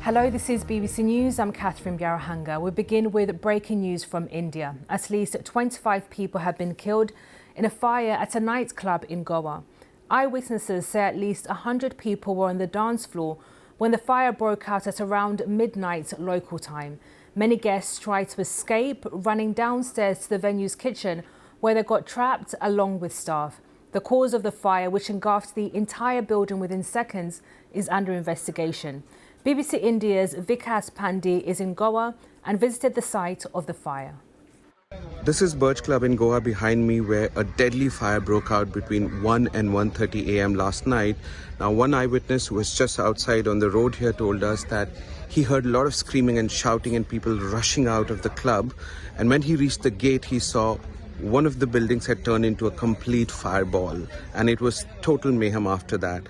Hello, this is BBC News. I'm Catherine Biarahanga. We begin with breaking news from India. At least 25 people have been killed in a fire at a nightclub in Goa. Eyewitnesses say at least 100 people were on the dance floor when the fire broke out at around midnight local time. Many guests tried to escape, running downstairs to the venue's kitchen, where they got trapped along with staff. The cause of the fire, which engulfed the entire building within seconds, is under investigation. BBC India's Vikas Pandey is in Goa and visited the site of the fire. This is Birch Club in Goa behind me, where a deadly fire broke out between 1 and 1:30 a.m. last night. Now, one eyewitness who was just outside on the road here told us that he heard a lot of screaming and shouting and people rushing out of the club. And when he reached the gate, he saw one of the buildings had turned into a complete fireball, and it was total mayhem after that.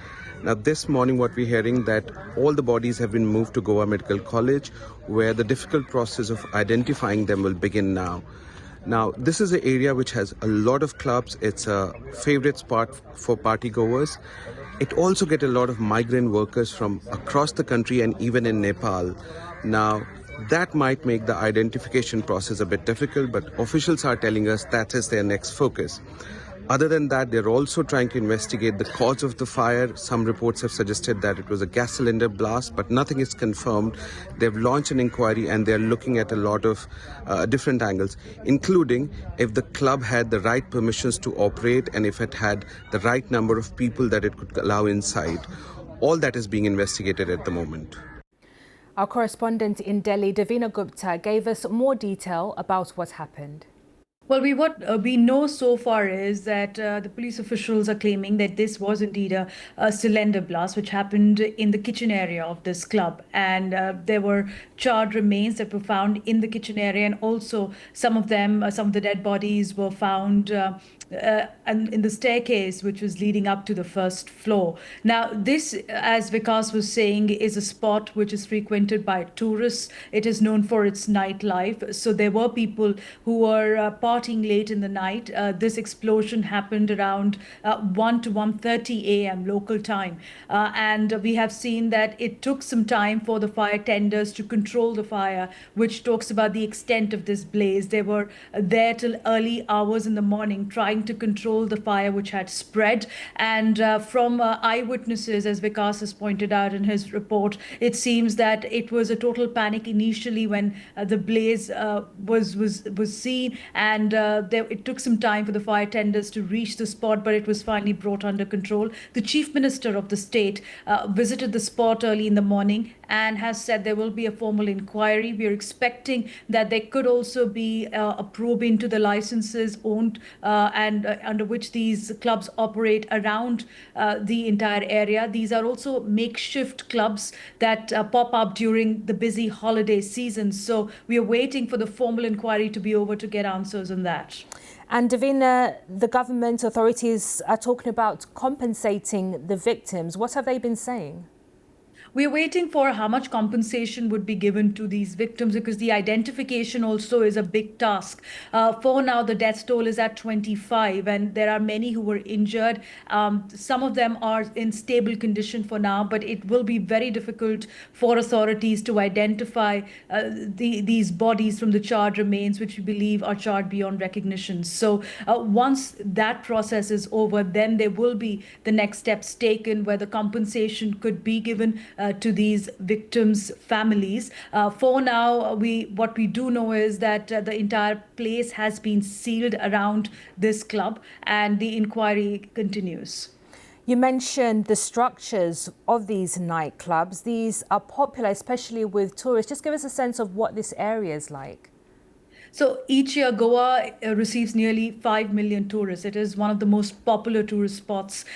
Now, this morning, what we're hearing that all the bodies have been moved to Goa Medical College, where the difficult process of identifying them will begin now. Now, this is an area which has a lot of clubs. It's a favorite spot for party goers. It also gets a lot of migrant workers from across the country and even in Nepal. Now, that might make the identification process a bit difficult, but officials are telling us that is their next focus. Other than that, they're also trying to investigate the cause of the fire. Some reports have suggested that it was a gas cylinder blast, but nothing is confirmed. They've launched an inquiry and they're looking at a lot of different angles, including if the club had the right permissions to operate and if it had the right number of people that it could allow inside. All that is being investigated at the moment. Our correspondent in Delhi, Davina Gupta, gave us more detail about what happened. Well, what we know so far is that the police officials are claiming that this was indeed a cylinder blast, which happened in the kitchen area of this club. And there were charred remains that were found in the kitchen area. And also some of the dead bodies were found and in the staircase, which was leading up to the first floor. Now, this, as Vikas was saying, is a spot which is frequented by tourists. It is known for its nightlife. So there were people who were partying late in the night. This explosion happened around 1 to 1:30 a.m. local time. And we have seen that it took some time for the fire tenders to control the fire, which talks about the extent of this blaze. They were there till early hours in the morning trying to control the fire which had spread. And from eyewitnesses, as Vikas has pointed out in his report, it seems that it was a total panic initially when the blaze was seen, and it took some time for the fire tenders to reach the spot, but it was finally brought under control. The chief minister of the state visited the spot early in the morning and has said there will be a formal inquiry. We are expecting that there could also be a probe into the licenses owned and under which these clubs operate around the entire area. These are also makeshift clubs that pop up during the busy holiday season. So we are waiting for the formal inquiry to be over to get answers on that. And Davina, the government authorities are talking about compensating the victims. What have they been saying? We're waiting for how much compensation would be given to these victims, because the identification also is a big task. For now, the death toll is at 25, and there are many who were injured. Some of them are in stable condition for now, but it will be very difficult for authorities to identify these bodies from the charred remains, which we believe are charred beyond recognition. So once that process is over, then there will be the next steps taken where the compensation could be given to these victims' families. For now, what we do know is that the entire place has been sealed around this club, and the inquiry continues. You mentioned the structures of these nightclubs. These are popular, especially with tourists. Just give us a sense of what this area is like. So each year, Goa receives nearly 5 million tourists. It is one of the most popular tourist spots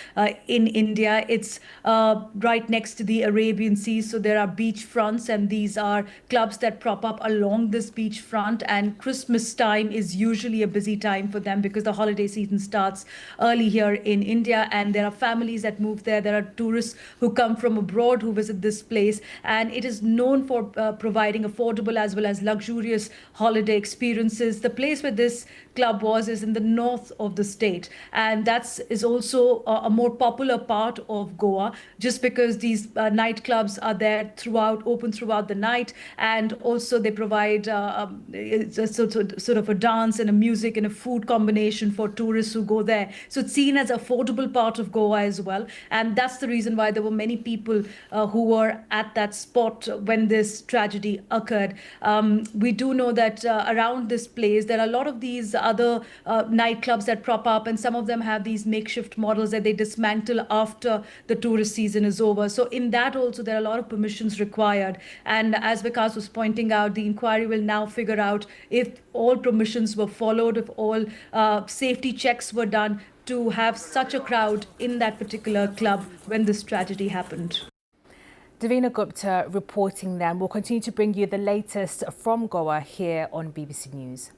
in India. It's right next to the Arabian Sea. So there are beach fronts, and these are clubs that prop up along this beach front. And Christmas time is usually a busy time for them because the holiday season starts early here in India. And there are families that move there. There are tourists who come from abroad who visit this place. And it is known for providing affordable as well as luxurious holiday experiences experiences. The place where this club was is in the north of the state, and that is also a more popular part of Goa, just because these nightclubs are there open throughout the night, and also they provide it's a sort of a dance and a music and a food combination for tourists who go there. So it's seen as affordable part of Goa as well, and that's the reason why there were many people who were at that spot when this tragedy occurred. We do know that around this place there are a lot of these other nightclubs that prop up, and some of them have these makeshift models that they dismantle after the tourist season is over. So in that also there are a lot of permissions required, and as Vikas was pointing out, the inquiry will now figure out if all permissions were followed, if all safety checks were done to have such a crowd in that particular club when this tragedy happened. Davina Gupta reporting then. We'll continue to bring you the latest from Goa here on BBC News.